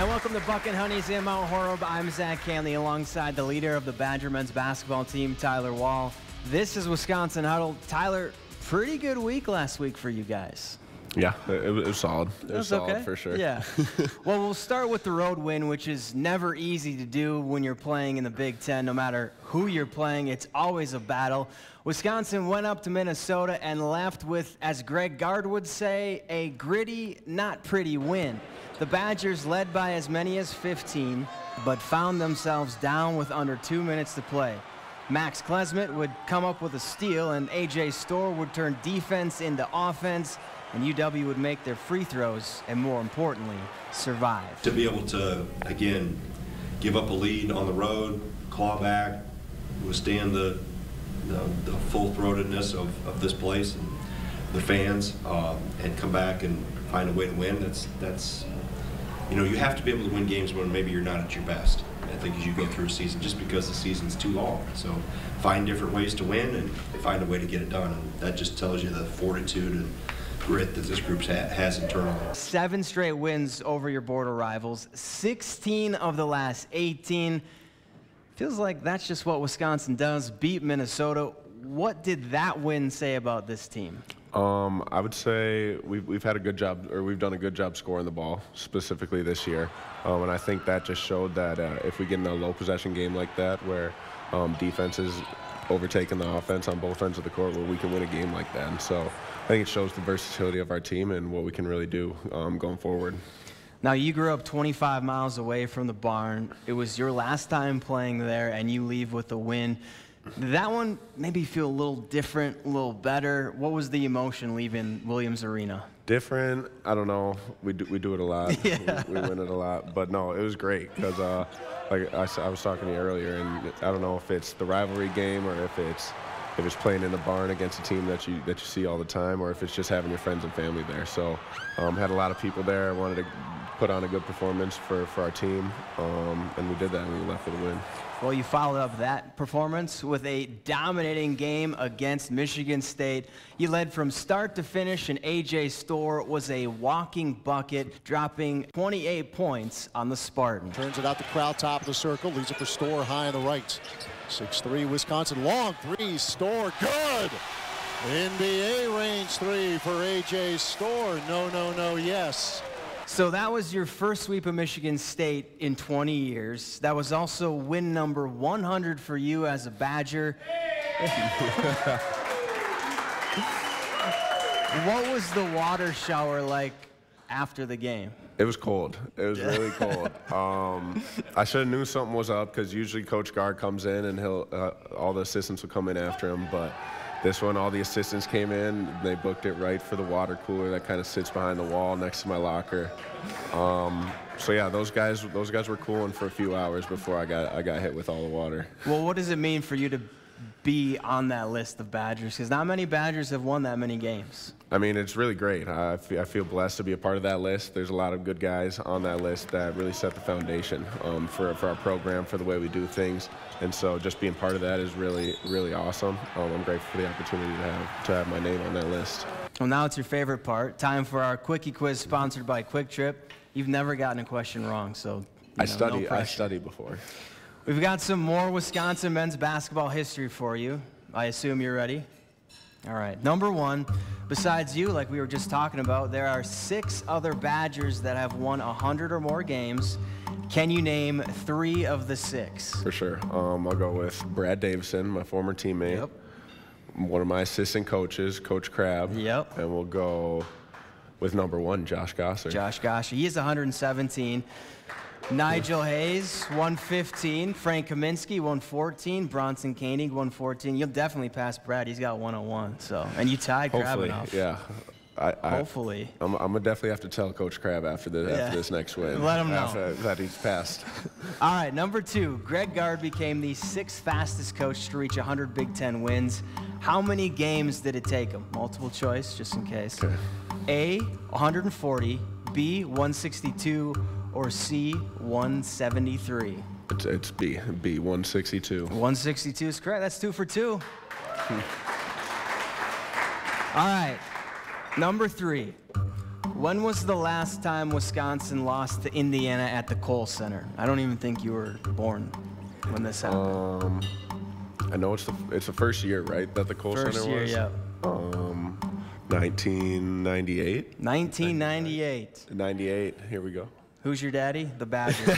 And welcome to Buck and Honey's in Mount Horeb. I'm Zach Canley alongside the leader of the Badger men's basketball team, Tyler Wall. This is Wisconsin Huddle. Tyler, pretty good week last week for you guys. Yeah, it was solid. It was solid okay. for sure. Yeah. Well, we'll start with the road win, which is never easy to do when you're playing in the Big Ten. No matter who you're playing, it's always a battle. Wisconsin went up to Minnesota and left with, as Greg Gard would say, a gritty, not pretty win. The Badgers led by as many as 15, but found themselves down with under 2 minutes to play. Max Klesmet would come up with a steal, and A.J. Storr would turn defense into offense, and UW would make their free throws and, more importantly, survive. To be able to, again, give up a lead on the road, claw back, withstand the full-throatedness of this place and the fans, and come back and find a way to win, that's you know, you have to be able to win games when maybe you're not at your best. I think as you go through a season, just because the season's too long. So find different ways to win and find a way to get it done. And that just tells you the fortitude and grit that this group has internally. 7 straight wins over your border rivals, 16 of the last 18. Feels like that's just what Wisconsin does, beat Minnesota. What did that win say about this team? I would say we've had a good job, or we've done a good job scoring the ball, specifically this year. And I think that just showed that if we get in a low possession game like that, where defense is overtaking the offense on both ends of the court, where we can win a game like that. And so I think it shows the versatility of our team and what we can really do going forward. Now, you grew up 25 miles away from the barn. It was your last time playing there, and you leave with a win. Did that one maybe feel a little different, a little better? What was the emotion leaving Williams Arena? Different, I don't know. We do it a lot. Yeah. We win it a lot. But no, it was great because, like I was talking to you earlier, and I don't know if it's the rivalry game or if it's playing in the barn against a team that you see all the time, or if it's just having your friends and family there. So, had a lot of people there. I wanted to put on a good performance for our team, and we did that, and we left with a win. Well, you followed up that performance with a dominating game against Michigan State. You led from start to finish, and A.J. Storr was a walking bucket, dropping 28 points on the Spartan. Turns it out the crowd, top of the circle, leaves it for Storr high on the right. 6'3", Wisconsin, long three, Storr, good! NBA range three for A.J. Storr, no, yes. So that was your first sweep of Michigan State in 20 years. That was also win number 100 for you as a Badger. What was the water shower like after the game? It was cold. It was really cold. I should have knew something was up because usually Coach Gard comes in and all the assistants will come in after him, but this one, all the assistants came in. They booked it right for the water cooler that kind of sits behind the wall next to my locker. So yeah, those guys were cooling for a few hours before I got hit with all the water. Well, what does it mean for you to be on that list of Badgers? Because not many Badgers have won that many games. I mean, it's really great. I feel blessed to be a part of that list. There's a lot of good guys on that list that really set the foundation for our program, for the way we do things. And so just being part of that is really, really awesome. I'm grateful for the opportunity to have my name on that list. Well, now it's your favorite part. Time for our Quickie Quiz sponsored by Quick Trip. You've never gotten a question wrong, so I no study before. We've got some more Wisconsin men's basketball history for you. I assume you're ready? All right. Number 1, besides you, like we were just talking about, there are 6 other Badgers that have won 100 or more games. Can you name 3 of the 6? For sure. I'll go with Brad Davison, my former teammate. Yep. One of my assistant coaches, Coach Crabb. Yep. And we'll go with number 1, Josh Gosser. Josh Gosser. He is 117. Nigel Hayes, 115. Frank Kaminsky, 114. Bronson Koenig, 114. You'll definitely pass Brad. He's got 101. So, and you tied Crabb enough. Yeah. Hopefully. I'm gonna definitely have to tell Coach Crabb after this next win. Let him know. After that he's passed. All right, number 2. Greg Gard became the 6th fastest coach to reach 100 Big Ten wins. How many games did it take him? Multiple choice, just in case. Okay. A, 140. B, 162. Or C, 173? It's B, 162. 162 is correct. That's 2 for 2. All right, number 3. when was the last time Wisconsin lost to Indiana at the Kohl Center? I don't even think you were born when this happened. I know it's the first year, right, that the Kohl Center was? First year, yeah. 1998. 1998. 98. Here we go. Who's your daddy? The Badgers.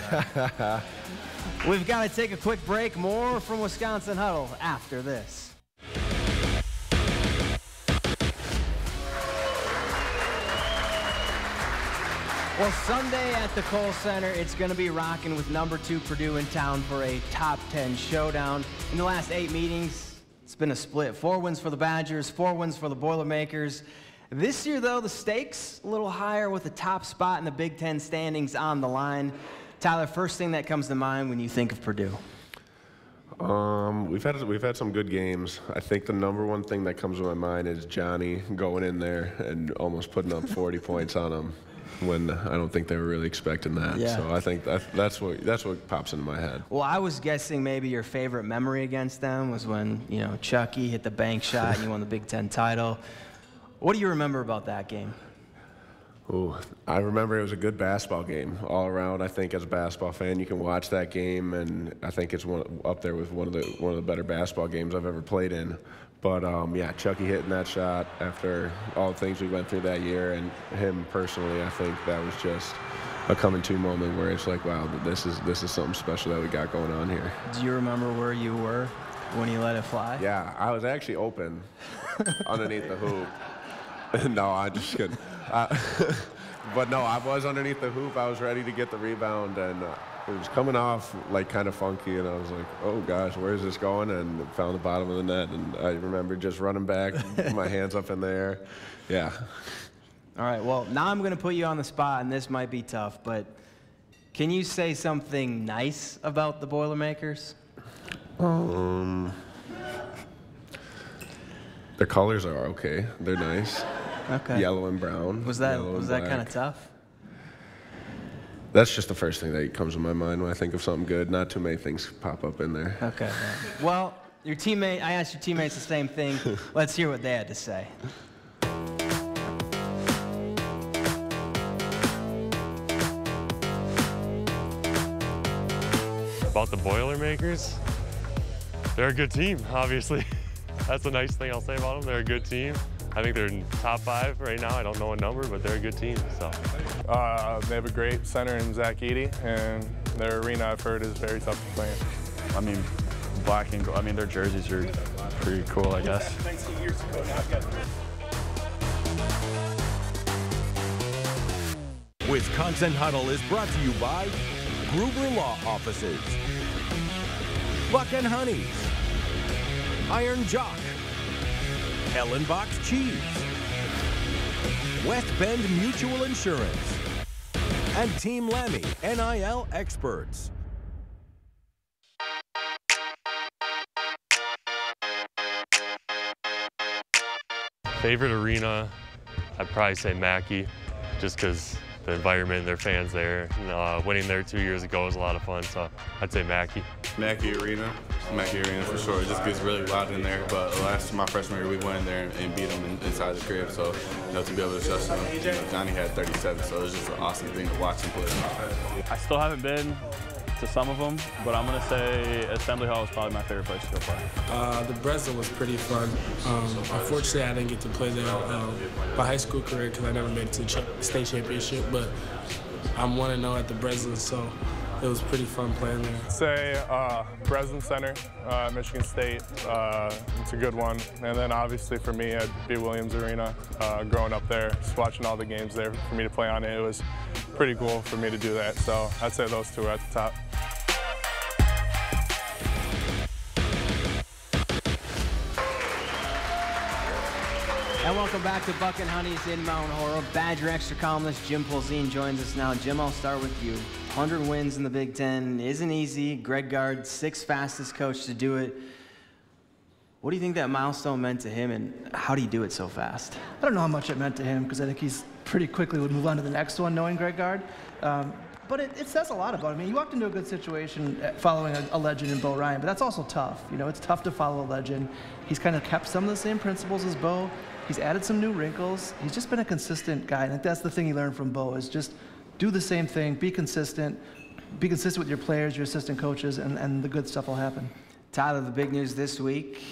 We've got to take a quick break. More from Wisconsin Huddle after this. Well, Sunday at the Kohl Center, it's going to be rocking with #2 Purdue in town for a top 10 showdown. In the last 8 meetings, it's been a split. 4 wins for the Badgers, 4 wins for the Boilermakers. This year, though, the stakes a little higher with the top spot in the Big Ten standings on the line. Tyler, first thing that comes to mind when you think of Purdue? We've had some good games. I think the #1 thing that comes to my mind is Johnny going in there and almost putting up 40 points on them when I don't think they were really expecting that. Yeah. So I think that's what pops into my head. Well, I was guessing maybe your favorite memory against them was when, you know, Chucky hit the bank shot and you won the Big Ten title. What do you remember about that game? Ooh, I remember it was a good basketball game all around. I think as a basketball fan, you can watch that game, and I think it's up there with one of the better basketball games I've ever played in. But yeah, Chucky hitting that shot after all the things we went through that year, and him personally, I think that was just a coming-to moment where it's like, wow, this is something special that we got going on here. Do you remember where you were when he let it fly? Yeah, I was actually open underneath the hoop. No, I just couldn't. But no, I was underneath the hoop. I was ready to get the rebound, and it was coming off like kind of funky, and I was like, oh gosh, where is this going? And found the bottom of the net, and I remember just running back, my hands up in the air. Yeah. All right, well, now I'm going to put you on the spot, and this might be tough, but can you say something nice about the Boilermakers? Their colors are okay. They're nice. Okay. Yellow and brown. Was that kind of tough? That's just the first thing that comes to my mind when I think of something good. Not too many things pop up in there. Okay. Well, I asked your teammates the same thing. Let's hear what they had to say. About the Boilermakers? They're a good team, obviously. That's a nice thing I'll say about them. They're a good team. I think they're in top 5 right now. I don't know a number, but they're a good team. So. They have a great center in Zach Eady, and their arena, I've heard, is very tough to play in. I mean, black and gold. I mean, their jerseys are pretty cool, I guess. Wisconsin Huddle is brought to you by Gruber Law Offices, Buck and Honey's, Iron Jock, Ellenbox Cheese, West Bend Mutual Insurance, and Team Lammy, NIL experts. Favorite arena, I'd probably say Mackey, just because the environment and their fans there. Winning there 2 years ago was a lot of fun, so I'd say Mackey. Mackey Arena for sure. It just gets really loud in there. But my freshman year, we went in there and beat them inside the crib. So, to be able to shut them, Johnny had 37, so it was just an awesome thing to watch him play. I still haven't been to some of them, but I'm going to say Assembly Hall is probably my favorite place to go play. The Breslin was pretty fun. Unfortunately, I didn't get to play there my high school career because I never made it to the state championship, but I'm 1-0 at the Breslin, so it was pretty fun playing there. Say Breslin Center, Michigan State. It's a good one. And then obviously for me, at B. Williams Arena, growing up there, just watching all the games there for me to play on it, it was pretty cool for me to do that. So I'd say those two are at the top. And welcome back to Buck and Honey's in Mount Horror. Badger Extra columnist Jim Polzine joins us now. Jim, I'll start with you. 100 wins in the Big Ten isn't easy. Greg Gard, 6th fastest coach to do it. What do you think that milestone meant to him, and how do you do it so fast? I don't know how much it meant to him, because I think he's pretty quickly would move on to the next one, knowing Greg Gard. But it says a lot about him. I mean, he walked into a good situation following a legend in Bo Ryan, but that's also tough. You know, it's tough to follow a legend. He's kind of kept some of the same principles as Bo, He's added some new wrinkles. He's just been a consistent guy. And I think that's the thing he learned from Bo, is just do the same thing, be consistent with your players, your assistant coaches, and the good stuff will happen. Tyler, the big news this week,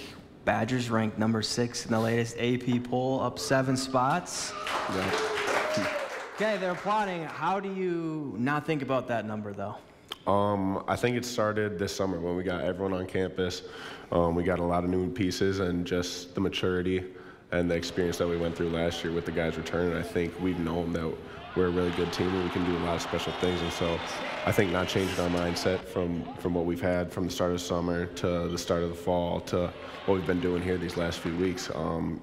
Badgers ranked number 6 in the latest AP poll, up 7 spots. Yeah. Okay, they're applauding. How do you not think about that number, though? I think it started this summer when we got everyone on campus. We got a lot of new pieces, and just the maturity and the experience that we went through last year with the guys returning. I think we've known that we're a really good team and we can do a lot of special things. And so I think not changing our mindset from what we've had from the start of the summer to the start of the fall to what we've been doing here these last few weeks,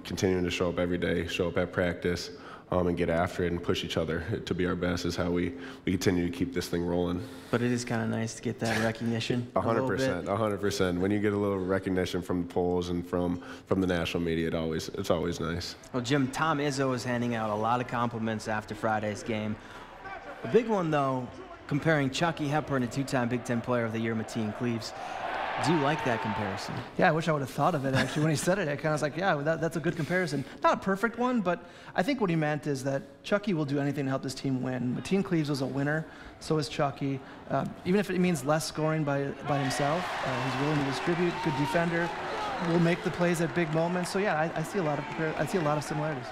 continuing to show up every day, show up at practice, and get after it and push each other to be our best is how we continue to keep this thing rolling. But it is kind of nice to get that recognition. 100%, 100%. When you get a little recognition from the polls and from the national media, it's always nice. Well, Jim, Tom Izzo is handing out a lot of compliments after Friday's game. A big one, though, comparing Chucky Hepburn to 2-time Big Ten Player of the Year, Mateen Cleaves. Do you like that comparison? Yeah, I wish I would have thought of it, actually. When he said it, I kind of was like, yeah, that's a good comparison. Not a perfect one, but I think what he meant is that Chucky will do anything to help this team win. Mateen Cleaves was a winner, so is Chucky. Even if it means less scoring by himself, he's willing to distribute, good defender, will make the plays at big moments. So yeah, I see a lot of similarities.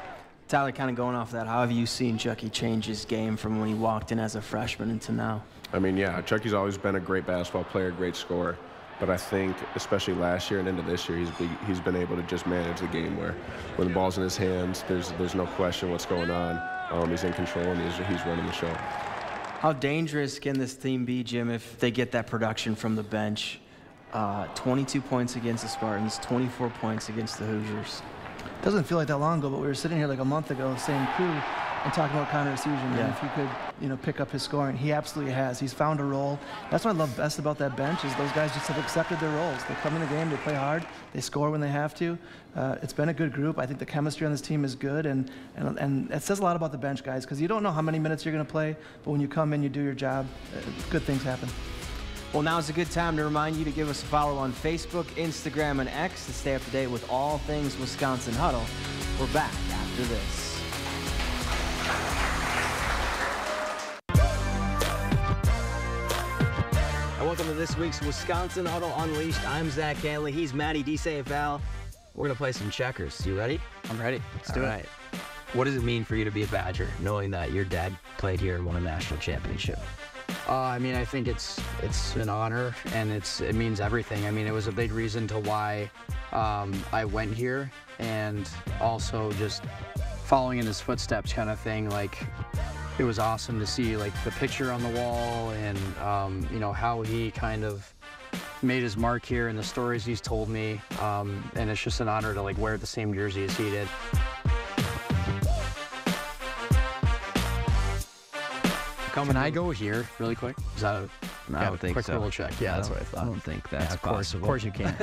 Tyler, kind of going off that, how have you seen Chucky change his game from when he walked in as a freshman into now? I mean, yeah, Chucky's always been a great basketball player, great scorer. But I think, especially last year and into this year, he's been able to just manage the game where when the ball's in his hands, there's no question what's going on. He's in control and he's running the show. How dangerous can this team be, Jim, if they get that production from the bench? 22 points against the Spartans, 24 points against the Hoosiers. Doesn't feel like that long ago, but we were sitting here like a month ago, same crew, and talking about Connor Esujian, and if he could, pick up his scoring. He absolutely has. He's found a role. That's what I love best about that bench is those guys just have accepted their roles. They come in the game, they play hard, they score when they have to. It's been a good group. I think the chemistry on this team is good, and it says a lot about the bench guys because you don't know how many minutes you're going to play, but when you come in, you do your job, good things happen. Well, now's a good time to remind you to give us a follow on Facebook, Instagram, and X to stay up to date with all things Wisconsin Huddle. We're back after this. Welcome to this week's Wisconsin Huddle Unleashed. I'm Zach Hanley. He's Matty DeSafal. We're going to play some checkers. You ready? I'm ready. Let's do it. Right. What does it mean for you to be a Badger, knowing that your dad played here and won a national championship? I mean, I think it's an honor, and it means everything. I mean, it was a big reason to why I went here, and also just following in his footsteps kind of thing. Like, it was awesome to see like the picture on the wall, and you know, how he kind of made his mark here and the stories he's told me, and it's just an honor to like wear the same jersey as he did. Can I go here really quick? Is that I don't think quick so. Little check. Yeah, that's what I thought. I don't think that's possible. Of course you can.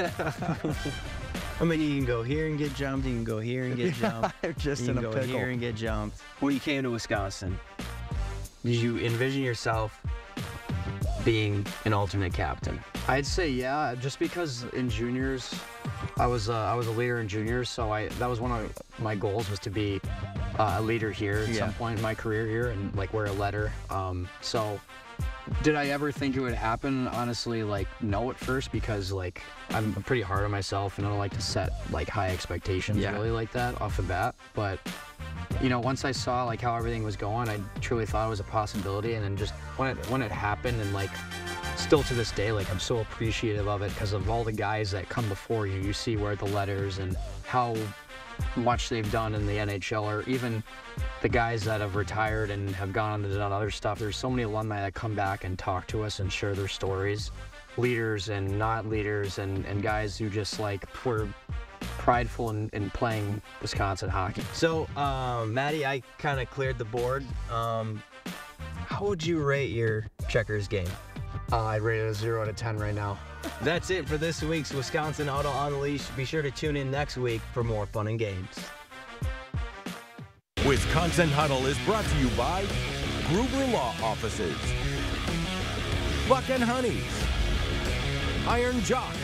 I mean, you can go here and get jumped. You can go here and get jumped. Just you in can a go pickle. here and get jumped. When you came to Wisconsin, did you envision yourself being an alternate captain? I'd say yeah, just because in juniors, I was a leader in juniors, so that was one of my goals, was to be a leader here at some point in my career here and like wear a letter. So did I ever think it would happen? Honestly, like no at first, because like I'm pretty hard on myself and I don't like to set like high expectations really like that off the bat. But you know, once I saw like how everything was going, I truly thought it was a possibility. And then just when it happened, and like still to this day, like I'm so appreciative of it because of all the guys that come before you. You see where the letters and how much they've done in the NHL, or even the guys that have retired and have gone on to do other stuff. There's so many alumni that come back and talk to us and share their stories, leaders and not leaders, and guys who just like were prideful in playing Wisconsin hockey. So, Maddie, I kind of cleared the board. How would you rate your checkers game? I'd rate it a 0 out of 10 right now. That's it for this week's Wisconsin Huddle Unleashed. Be sure to tune in next week for more fun and games. Wisconsin Huddle is brought to you by Gruber Law Offices, Buck and Honey's, Iron Jock,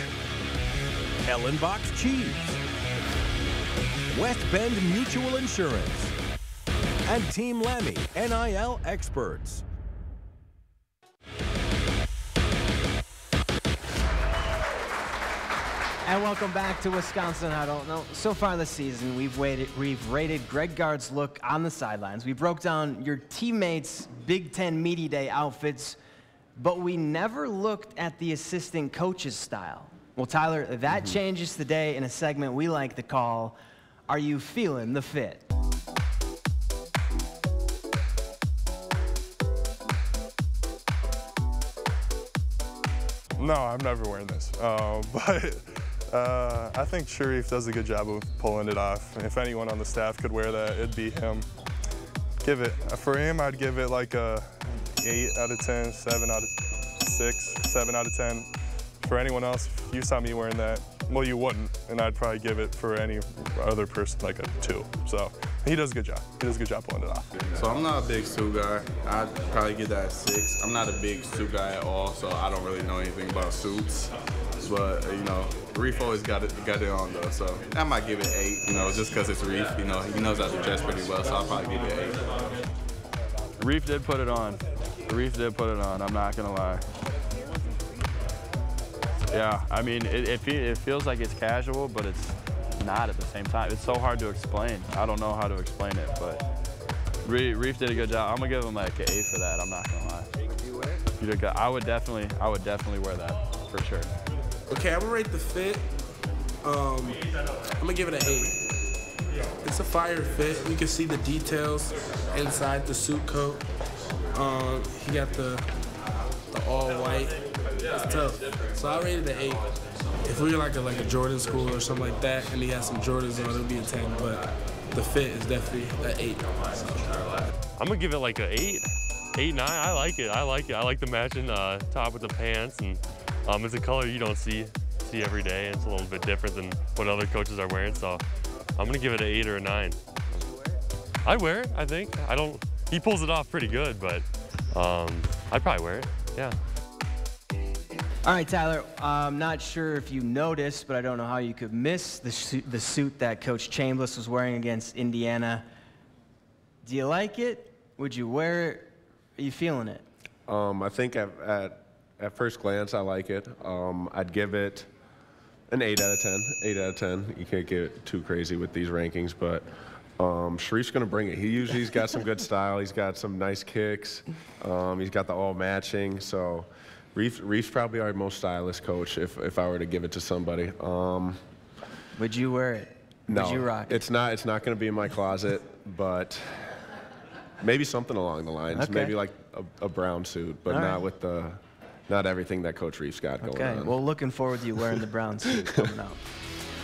Ellenbox Cheese, West Bend Mutual Insurance, and Team Lammy, NIL experts. And welcome back to Wisconsin Huddle. Now, so far this season, we've rated Greg Gard's look on the sidelines. We broke down your teammates' Big Ten Media Day outfits, but we never looked at the assistant coach's style. Well, Tyler, that changes today in a segment we like to call, Are You Feeling the Fit? No, I'm never wearing this, but I think Sharif does a good job of pulling it off. If anyone on the staff could wear that, it'd be him. For him, I'd give it like a 8 out of 10, 7 out of 6, 7 out of 10. For anyone else, if you saw me wearing that, well, you wouldn't, and I'd probably give it for any other person like a 2. So he does a good job. He does a good job pulling it off. So I'm not a big suit guy. I'd probably give that a 6. I'm not a big suit guy at all, so I don't really know anything about suits. But, you know, Reef always got it on, though, so I might give it 8, you know, just because it's Reef. You know, he knows how to dress pretty well, so I'll probably give it 8. Reef did put it on. Reef did put it on, I'm not going to lie. Yeah, I mean, it feels like it's casual, but it's not at the same time. It's so hard to explain. I don't know how to explain it, but Reef did a good job. I'm going to give him like an 8 for that, I'm not going to lie. Would you wear it? You did good. I would definitely wear that, for sure. Okay, I'm gonna rate the fit. I'm gonna give it an 8. It's a fire fit. You can see the details inside the suit coat. He got the all white. It's tough. So I rated an 8. If we were like a Jordan school or something like that, and he had some Jordans on, it would be a 10. But the fit is definitely an 8. I'm gonna give it like an 8, 8, 9. I like it. I like the matching top with the pants, and it's a color you don't see every day. It's a little bit different than what other coaches are wearing, so I'm gonna give it an 8 or a 9. I'd wear it, I think. He pulls it off pretty good, but I'd probably wear it, yeah. All right, Tyler, I'm not sure if you noticed, but I don't know how you could miss the suit that Coach Chambliss was wearing against Indiana. Do you like it? Would you wear it? Are you feeling it? I think at first glance, I like it. I'd give it an 8 out of 10. 8 out of 10. You can't get too crazy with these rankings, but Sharif's going to bring it. He's got some good style. He's got some nice kicks. He's got the all matching. So Reef's probably our most stylish coach if I were to give it to somebody. Would you wear it? No, would you rock it? It's not going to be in my closet, but maybe something along the lines. Okay. Maybe like a brown suit, but all not right. with not everything that Coach Reef's got going on. Okay, well, looking forward to you wearing the brown suit coming out.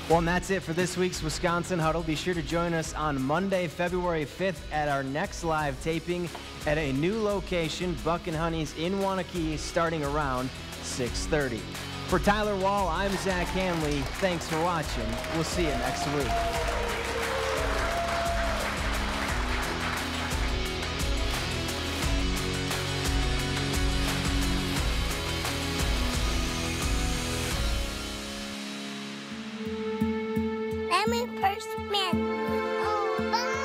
Well, and that's it for this week's Wisconsin Huddle. Be sure to join us on Monday, February 5th at our next live taping at a new location, Buck and Honey's in Wanakee, starting around 6:30. For Tyler Wall, I'm Zach Hanley. Thanks for watching. We'll see you next week. First man. Oh, bye.